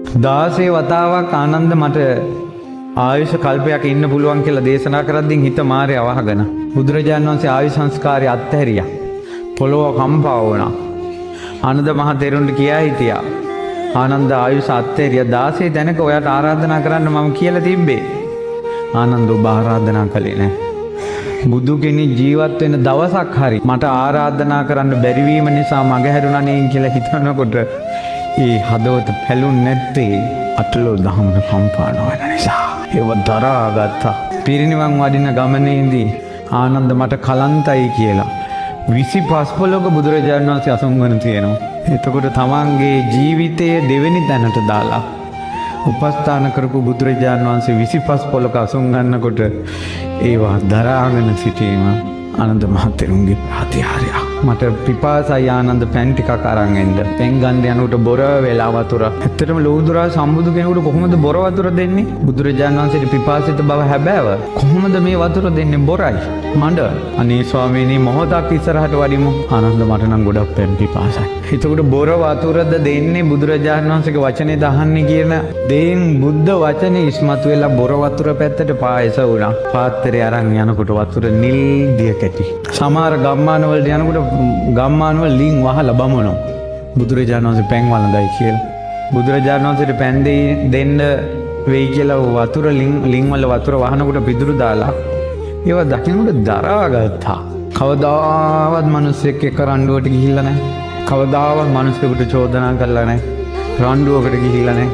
16 වතාවක් ආනන්ද මට ආයුෂ කල්පයක් ඉන්න පුළුවන් කියලා දේශනා කරද්දී හිත මාරේ අවහගෙන බුදුරජාණන් වහන්සේ ආයුෂ සංස්කාරය අත්හැරියා. පොළොව කම්පා වුණා. ආනන්ද මහ තෙරුන්ට කියා හිටියා. ආනන්ද ආයුෂ අත්හැරියා 16 තැනක ඔයාට ආරාධනා කරන්න මම කියලා තිබ්බේ. ආනන්ද ඔබ ආරාධනා කළේ නැහැ. බුදු කෙනෙක් ජීවත් වෙන දවසක් හරි මට ආරාධනා කරන්න බැරි වීම නිසා මග හැරුණා නේ කියලා හිතනකොට ඒ හදවත පැලුන්නේ නැත්තේ අටලෝ දහමන කම්පා නොවන නිසා. ඒව දරාගත්තා. පිරිනිවන් වඩින ගමනේදී ආනන්ද මට කලන්තයි කියලා 25 පොළොක බුදුරජාණන් වහන්සේ අසංගන තියෙනවා. එතකොට තමන්ගේ ජීවිතයේ දෙවෙනි තැනට දාලා උපස්ථාන කරපු බුදුරජාණන් වහන්සේ 25 පොළොක අසංගන්නකොට ඒවා දරාගෙන සිටීම ආනන්ද මහ තෙරුන්ගේ ප්‍රතිහාරය. මට පිපාසයි ආනන්ද පැන් ටිකක් අරන් එන්න. පැන් ගන්න යනකොට බොර වෙලා වතුර. ඇත්තටම ලෝතුරා සම්බුදු කෙනෙකුට කොහොමද බොර වතුර දෙන්නේ? බුදුරජාණන් වහන්සේට පිපාසිත බව හැබෑව. කොහොමද මේ වතුර දෙන්නේ බොරයි? මඬ. අනේ ස්වාමීනි මොහොතක් ඉස්සරහට වඩිමු. ආනන්ද මට නම් ගොඩක් පැන් පිපාසයි. එතකොට බොර වතුරද දෙන්නේ බුදුරජාණන් වහන්සේගේ වචනේ දහන්නේ කියන දේන් බුද්ධ වචනේ ඉස්මතු වෙලා බොර වතුර පැත්තට පායස වුණා. පාත්‍රය අරන් යනකොට වතුර නිල් දිය කැටි. සමහර ගම්මාන වලට යනකොට ගම්මාන වල ලින් වහලා බමනවා. බුදුරජාණන් වහන්සේ පැන් වළඳයි කියලා. බුදුරජාණන් වහන්සේට පැන් දෙන්න වෙයි කියලා වතුර ලින් වල වතුර වහනකොට පිදුරු දාලා ඒවා දකින්නට දරාගත්තා. කවදාවත් මිනිස්සෙක් එක්ක රණ්ඩුවට ගිහිල්ලා නැහැ. කවදාවත් මිනිස්සුන්ට චෝදනා කළා නැහැ. රණ්ඩුවකට ගිහිල්ලා නැහැ.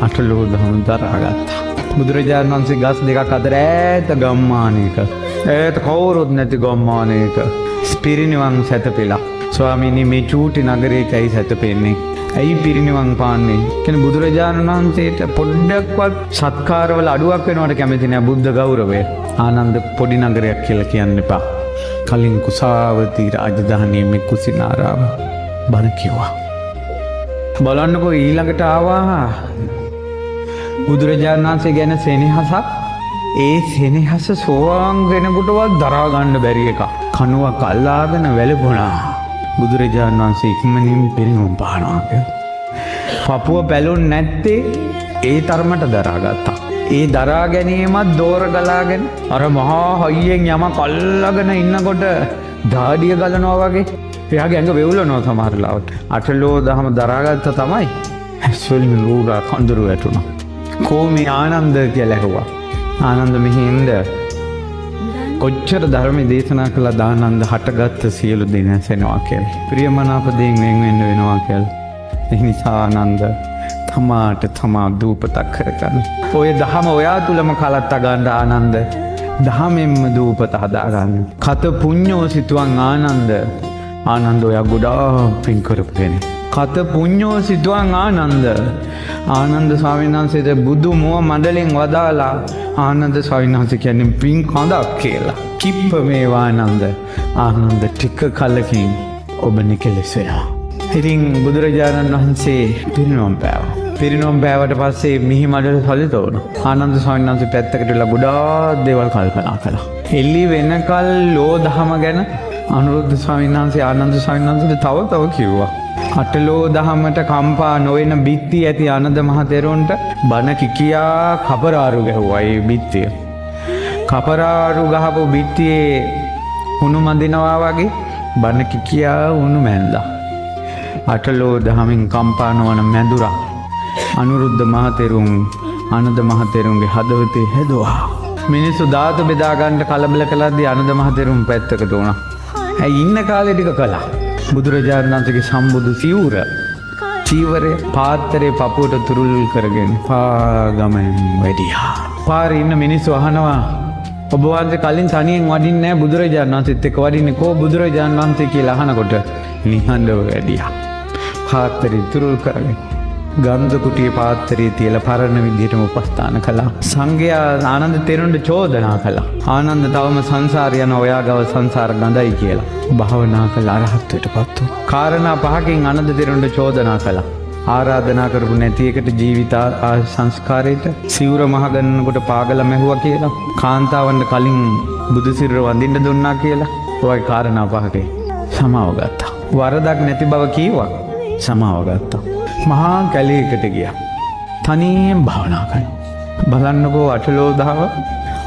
අටලෝ දහම දරාගත්තා. බුදුරජාණන් වහන්සේ ගස් දෙකක් අතර ඈත ගම්මානයක ඈත කවුරුත් නැති ගම්මානයක පිරිනිවන් සැතපෙලා. ස්වාමීනි මේ චූටි නගරයකයි සැතපෙන්නේ. ඇයි පිරිනිවන් පාන්නේ? කියන බුදුරජාණන් වහන්සේට පොඩ්ඩක්වත් සත්කාරවල අඩුවක් වෙනවට කැමති නෑ බුද්ධ ගෞරවය. ආනන්ද පොඩි නගරයක් කියලා කියන්න එපා. කලින් කුසාවති රාජධානියේ මේ කුසිනාරාව බණ කිව්වා. බලන්නකෝ ඊළඟට ආවා බුදුරජාණන් වහන්සේ ගැන සෙනෙහසක්. ඒ සෙනෙහස සෝවාන් වෙනකොටවත් දරා ගන්න බැරි එක. කනුවක් අල්ලාගෙන වැළපුණා. බුදුරජාණන් වහන්සේ ඉක්මනින් පිරිනුම් පානවා. පපුව පැලුන්නේ නැත්තේ ඒ තරමට දරාගත්තා. ඒ දරා ගැනීමත් දෝර ගලාගෙන අර මහා හයියෙන් යමක් අල්ලගෙන ඉන්නකොට දාඩිය ගලනවා වගේ එයාගේ ඇඟ වෙවුලනවා සමහර ලාවට. අටලෝ දහම දරාගත්ත තමයි ඇස්වලින් ලූරා කඳුරු වැටුණා. කොහොමද ආනන්ද කියලා ඇහුවා. ආනන්ද මෙහෙන්ද කොච්චර ධර්ම දේශනා කළා දානන්ද හටගත්ත සියලු දේ නැසෙනවා කියලා. ප්‍රියමනාප දේන් වෙන් වෙන්න වෙනවා කියලා. ඒ නිසා ආනන්ද තමාට තමා දූපතක් කරගන්න. ඔය දහම ඔයා තුලම කලත්ත ගන්න ආනන්ද. දහමෙන්ම දූපත හදාගන්න. කත පුඤ්ඤෝ සිතුවං ආනන්ද. ආනන්ද ඔයා ගොඩාක් පින් කරපු කෙනෙක්. කත පුඤ්ඤෝ සිතුවං ආනන්ද. ආනන්ද ස්වාමීන් වහන්සේට බුදු මුව මණ්ඩලෙන් වදාලා ආනන්ද ස්වාමීන් වහන්සේ කියන්නේ පින් කඳක් කියලා. කිප්ප මේවා ආනන්ද. ආනන්ද ටික කලකින් ඔබ නිකලෙසයා. ඉතින් බුදුරජාණන් වහන්සේ පිරිනොම් පෑවා. පිරිනොම් පෑවට පස්සේ මිහි මඩල සලිත වුණා. ආනන්ද ස්වාමීන් වහන්සේ පැත්තකට වෙලා ගොඩාක් දේවල් කල්පනා කළා. එළි වෙනකල් ලෝ දහම ගැන අනුරුද්ධ ස්වාමීන් වහන්සේ ආනන්ද ස්වාමීන් වහන්සේට තව කිව්වා. අටලෝ දහමට කම්පා නොවන බිත්ති ඇති ආනන්ද මහ තෙරුන්ට බණ කිකියා කපරාරු ගැහුවා. ඒ බිත්තිය කපරාරු ගහපු බිත්තියේ උණු මදිනවා වගේ බණ කිකියා උණු මැන්දා. අටලෝ දහමින් කම්පා නොවන මැදුරා අනුරුද්ධ මහ තෙරුන් ආනන්ද මහ තෙරුන්ගේ හදවතේ හැදුවා. මිනිස්සු ධාතු බෙදා ගන්න කලබල කළාදී ආනන්ද මහ තෙරුන් පැත්තකට වුණා. ඇයි ඉන්න කාලේ ටික කළා. බුදුරජාණන් වහන්සේගේ සම්බුදු චීවරය පාත්‍රයේ පපුවට තුරුල් කරගෙන පාගමෙන් වැඩියා. පාරේ ඉන්න මිනිස්සු අහනවා ඔබ වහන්සේ කලින් තනියෙන් වඩින්නේ නැහැ බුදුරජාණන් වහන්සේත් එක්ක වඩින්නේ කො බුදුරජාණන් වහන්සේ කියලා අහනකොට නිහඬව වැඩියා. පාත්‍රය තුරුල් කරගෙන ගන්ධ කුටියේ පාත්‍රයේ තියලා පරණ විදිහටම උපස්ථාන කළා. සංඝයා ආනන්ද තෙරුන්ට චෝදනා කළා. ආනන්ද තවම සංසාරය යන ඔයා ගාව සංසාර ගඳයි කියලා. භාවනා කළා අරහත්ත්වයටපත් වුණා. කාරණා පහකින් ආනන්ද තෙරුන්ට චෝදනා කළා. ආරාධනා කරපු නැති එකට ජීවිත සංස්කාරයට සිවුර මහගන්නකොට පාගල මැහුවා කියලා. කාන්තාවන්ට කලින් බුදුසිරුර වඳින්න දුන්නා කියලා. ඔය කාරණා පහකේ සමාව ගත්තා. වරදක් නැති බව කීවා. සමාව ගත්තා. මහා කැලේකට ගියා. තනියෙන් භාවනා කරනවා. බලන්නකෝ අටලෝදාව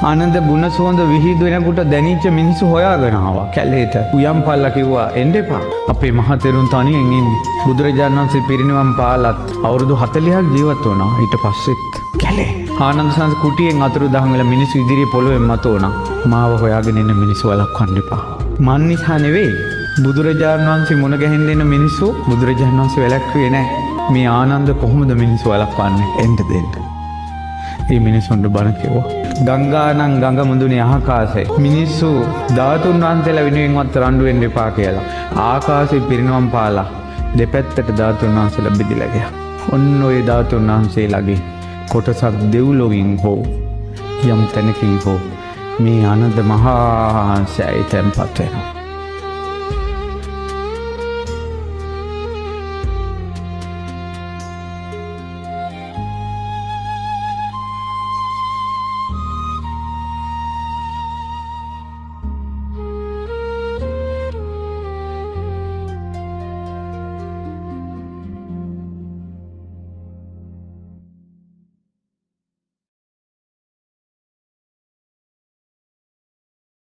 ආනන්ද ගුණ සුවඳ විහිදු වෙනකොට දැනිච්ච මිනිස්සු හොයාගෙන ආවා කැලේට. උයම් පල්ලා කිව්වා එන්න එපා. අපේ මහතෙරුන් තනියෙන් ඉන්නේ. බුදුරජාණන් වහන්සේ පිරිනිවන් පාලත් අවුරුදු 40ක් ජීවත් වුණා. ඊට පස්සෙත් කැලේ. ආනන්ද සංස් කුටියෙන් අතුරුදහන් වෙලා මිනිස්සු ඉදිරියේ පොළොවේ මතුවනා. මාව හොයාගෙන ඉන්න මිනිස්සු වළක්වන්න එපා. මන් නිසා නෙවෙයි. බුදුරජාණන් වහන්සේ මුණ ගැහෙන්න එන මිනිස්සු බුදුරජාණන් වහන්සේ වැළැක්ුවේ නැහැ. මේ ආනන්ද කොහොමද මිනිස්සු වළක්වන්නේ? එන්න දෙන්න. ඒ මිනිස්සුන්ට බණ කිව්වා. ගංගානම් ගඟ මුදුනේ ආකාශය. මිනිස්සු ධාතුන් වහන්සේලා වෙනුවෙන්වත් රණ්ඩු වෙන්න එපා කියලා. ආකාශේ පිරිනවම් පාලා දෙපැත්තට ධාතුන් වහන්සේලා බෙදලා ගියා. ඔන්න ඔය ධාතුන් වහන්සේලාගේ කොටසක් දෙව්ලොවින් හෝ යම් තැනකින් හෝ මේ ආනන්ද මහා සෑය තැන්පත් වෙනවා.